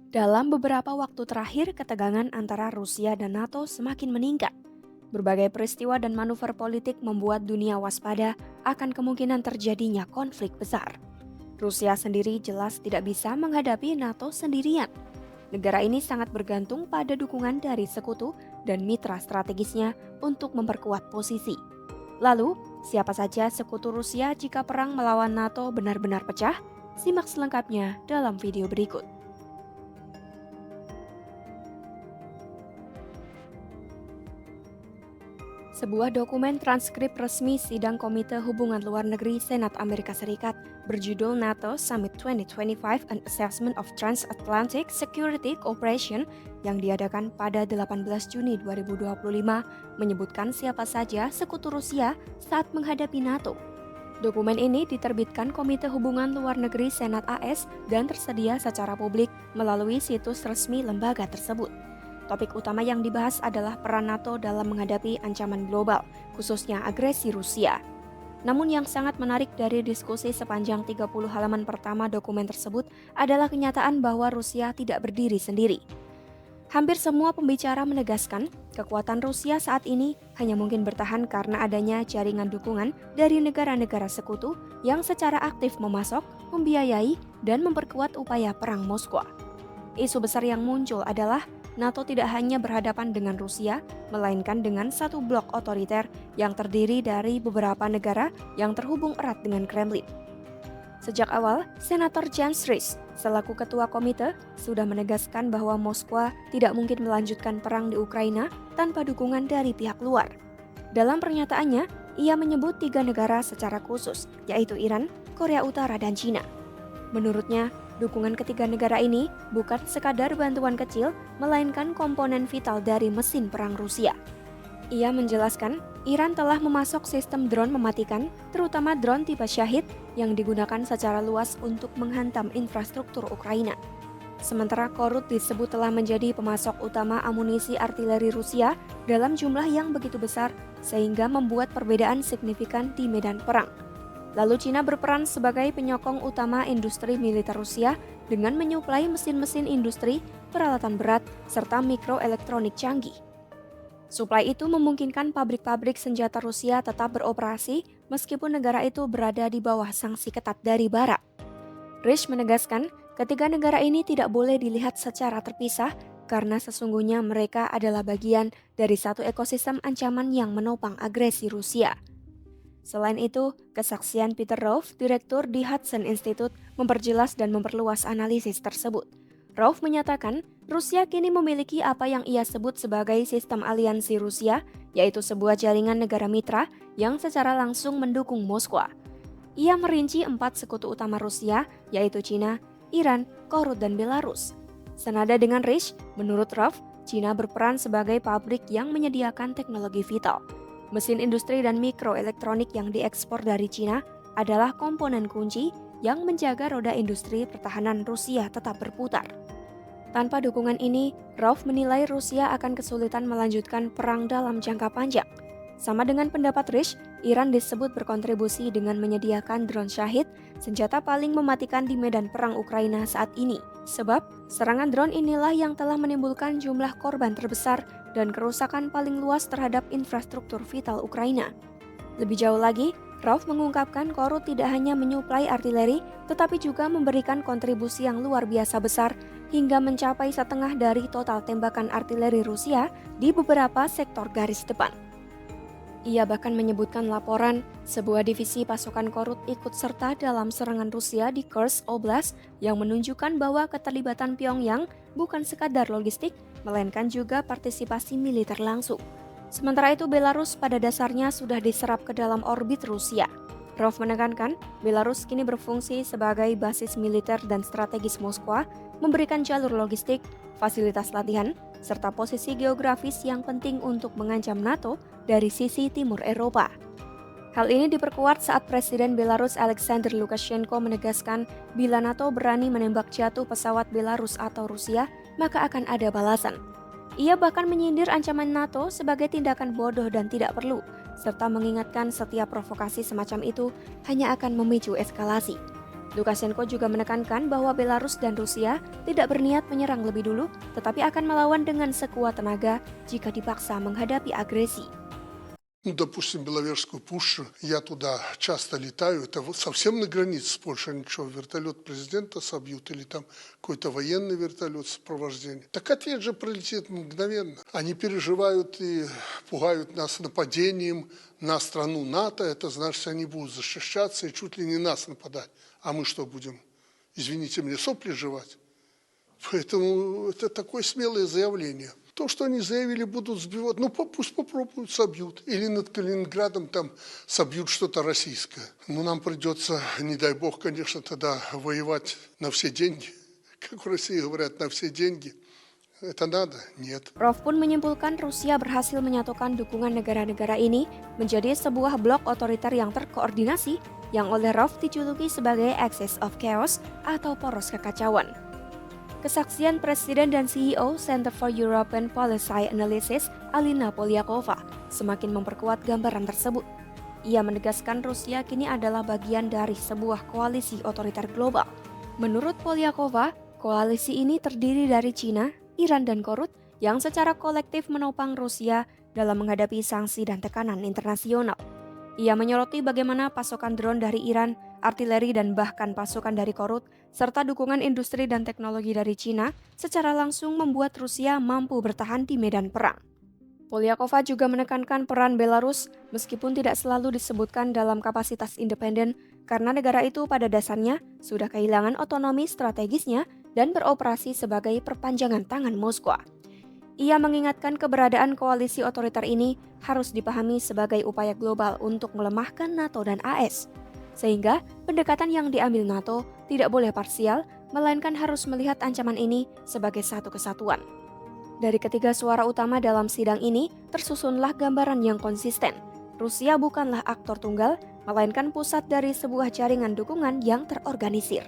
Dalam beberapa waktu terakhir, ketegangan antara Rusia dan NATO semakin meningkat. Berbagai peristiwa dan manuver politik membuat dunia waspada akan kemungkinan terjadinya konflik besar. Rusia sendiri jelas tidak bisa menghadapi NATO sendirian. Negara ini sangat bergantung pada dukungan dari sekutu dan mitra strategisnya untuk memperkuat posisi. Lalu, siapa saja sekutu Rusia jika perang melawan NATO benar-benar pecah? Simak selengkapnya dalam video berikut. Sebuah dokumen transkrip resmi sidang Komite Hubungan Luar Negeri Senat Amerika Serikat berjudul NATO Summit 2025 An Assessment of Transatlantic Security Cooperation yang diadakan pada 18 Juni 2025 menyebutkan siapa saja sekutu Rusia saat menghadapi NATO. Dokumen ini diterbitkan Komite Hubungan Luar Negeri Senat AS dan tersedia secara publik melalui situs resmi lembaga tersebut. Topik utama yang dibahas adalah peran NATO dalam menghadapi ancaman global, khususnya agresi Rusia. Namun yang sangat menarik dari diskusi sepanjang 30 halaman pertama dokumen tersebut adalah kenyataan bahwa Rusia tidak berdiri sendiri. Hampir semua pembicara menegaskan kekuatan Rusia saat ini hanya mungkin bertahan karena adanya jaringan dukungan dari negara-negara sekutu yang secara aktif memasok, membiayai, dan memperkuat upaya perang Moskwa. Isu besar yang muncul adalah NATO tidak hanya berhadapan dengan Rusia, melainkan dengan satu blok otoriter yang terdiri dari beberapa negara yang terhubung erat dengan Kremlin. Sejak awal, Senator Jens Risch, selaku ketua komite, sudah menegaskan bahwa Moskwa tidak mungkin melanjutkan perang di Ukraina tanpa dukungan dari pihak luar. Dalam pernyataannya, ia menyebut 3 negara secara khusus, yaitu Iran, Korea Utara, dan Cina. Menurutnya, dukungan ketiga negara ini bukan sekadar bantuan kecil, melainkan komponen vital dari mesin perang Rusia. Ia menjelaskan, Iran telah memasok sistem drone mematikan, terutama drone tipe Shahid yang digunakan secara luas untuk menghantam infrastruktur Ukraina. Sementara Korut disebut telah menjadi pemasok utama amunisi artileri Rusia dalam jumlah yang begitu besar sehingga membuat perbedaan signifikan di medan perang. Lalu Cina berperan sebagai penyokong utama industri militer Rusia dengan menyuplai mesin-mesin industri, peralatan berat, serta mikroelektronik canggih. Suplai itu memungkinkan pabrik-pabrik senjata Rusia tetap beroperasi meskipun negara itu berada di bawah sanksi ketat dari Barat. Risch menegaskan, ketiga negara ini tidak boleh dilihat secara terpisah karena sesungguhnya mereka adalah bagian dari satu ekosistem ancaman yang menopang agresi Rusia. Selain itu, kesaksian Peter Rauff, direktur di Hudson Institute, memperjelas dan memperluas analisis tersebut. Rauff menyatakan, Rusia kini memiliki apa yang ia sebut sebagai sistem aliansi Rusia, yaitu sebuah jaringan negara mitra yang secara langsung mendukung Moskwa. Ia merinci 4 sekutu utama Rusia, yaitu Cina, Iran, Korut, dan Belarus. Senada dengan Risch, menurut Rauff, Cina berperan sebagai pabrik yang menyediakan teknologi vital. Mesin industri dan mikroelektronik yang diekspor dari Cina adalah komponen kunci yang menjaga roda industri pertahanan Rusia tetap berputar. Tanpa dukungan ini, Rauff menilai Rusia akan kesulitan melanjutkan perang dalam jangka panjang. Sama dengan pendapat Risch, Iran disebut berkontribusi dengan menyediakan drone Shahid, senjata paling mematikan di medan perang Ukraina saat ini. Sebab, serangan drone inilah yang telah menimbulkan jumlah korban terbesar dan kerusakan paling luas terhadap infrastruktur vital Ukraina. Lebih jauh lagi, Rauff mengungkapkan Korut tidak hanya menyuplai artileri, tetapi juga memberikan kontribusi yang luar biasa besar hingga mencapai setengah dari total tembakan artileri Rusia di beberapa sektor garis depan. Ia bahkan menyebutkan laporan sebuah divisi pasukan Korut ikut serta dalam serangan Rusia di Kursk Oblast yang menunjukkan bahwa keterlibatan Pyongyang bukan sekadar logistik, melainkan juga partisipasi militer langsung. Sementara itu Belarus pada dasarnya sudah diserap ke dalam orbit Rusia. Rauff menekankan, Belarus kini berfungsi sebagai basis militer dan strategis Moskwa, memberikan jalur logistik, fasilitas latihan, serta posisi geografis yang penting untuk mengancam NATO dari sisi timur Eropa. Hal ini diperkuat saat Presiden Belarus Alexander Lukashenko menegaskan bila NATO berani menembak jatuh pesawat Belarus atau Rusia, maka akan ada balasan. Ia bahkan menyindir ancaman NATO sebagai tindakan bodoh dan tidak perlu, serta mengingatkan setiap provokasi semacam itu hanya akan memicu eskalasi. Lukashenko juga menekankan bahwa Belarus dan Rusia tidak berniat menyerang lebih dulu, tetapi akan melawan dengan sekuat tenaga jika dipaksa menghadapi agresi. Ну, допустим, Беловежскую пущу, я туда часто летаю, это вот совсем на границе с Польшей, ничего, вертолет президента собьют или там какой-то военный вертолет сопровождения. Так ответ же пролетит мгновенно. Они переживают и пугают нас нападением на страну НАТО, это значит, они будут защищаться и чуть ли не нас нападать. А мы что будем, извините мне, сопли жевать? Поэтому это такое смелое заявление. То, что они заявили, будут сбивать, ну пусть попробуют, собьют. Или над Калининградом там собьют что-то российское. Но нам придется, не дай бог, конечно, тогда воевать на все деньги. Как в России говорят, на все деньги. Это надо? Нет. Prof pun menyimpulkan Rusia berhasil menyatukan dukungan negara-negara ini menjadi sebuah blok otoriter yang terkoordinasi yang oleh Rov dijuluki sebagai Axis of Chaos atau poros kekacauan. Kesaksian Presiden dan CEO Center for European Policy Analysis, Alina Polyakova, semakin memperkuat gambaran tersebut. Ia menegaskan Rusia kini adalah bagian dari sebuah koalisi otoriter global. Menurut Polyakova, koalisi ini terdiri dari Cina, Iran, dan Korut yang secara kolektif menopang Rusia dalam menghadapi sanksi dan tekanan internasional. Ia menyoroti bagaimana pasokan drone dari Iran, artileri dan bahkan pasukan dari Korut, serta dukungan industri dan teknologi dari Cina secara langsung membuat Rusia mampu bertahan di medan perang. Polyakova juga menekankan peran Belarus meskipun tidak selalu disebutkan dalam kapasitas independen karena negara itu pada dasarnya sudah kehilangan otonomi strategisnya dan beroperasi sebagai perpanjangan tangan Moskwa. Ia mengingatkan keberadaan koalisi otoriter ini harus dipahami sebagai upaya global untuk melemahkan NATO dan AS. Sehingga pendekatan yang diambil NATO tidak boleh parsial, melainkan harus melihat ancaman ini sebagai satu kesatuan. Dari ketiga suara utama dalam sidang ini, tersusunlah gambaran yang konsisten. Rusia bukanlah aktor tunggal, melainkan pusat dari sebuah jaringan dukungan yang terorganisir.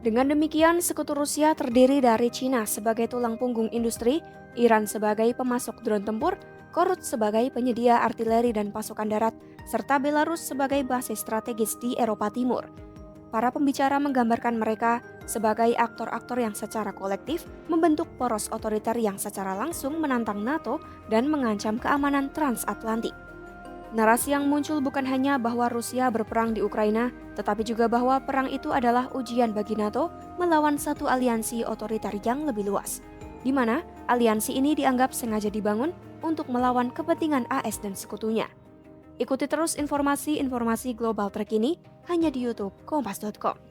Dengan demikian, sekutu Rusia terdiri dari Cina sebagai tulang punggung industri, Iran sebagai pemasok drone tempur, Korut sebagai penyedia artileri dan pasukan darat, serta Belarus sebagai basis strategis di Eropa Timur. Para pembicara menggambarkan mereka sebagai aktor-aktor yang secara kolektif membentuk poros otoriter yang secara langsung menantang NATO dan mengancam keamanan transatlantik. Narasi yang muncul bukan hanya bahwa Rusia berperang di Ukraina, tetapi juga bahwa perang itu adalah ujian bagi NATO melawan satu aliansi otoriter yang lebih luas, di mana aliansi ini dianggap sengaja dibangun untuk melawan kepentingan AS dan sekutunya. Ikuti terus informasi-informasi global terkini hanya di YouTube Kompas.com.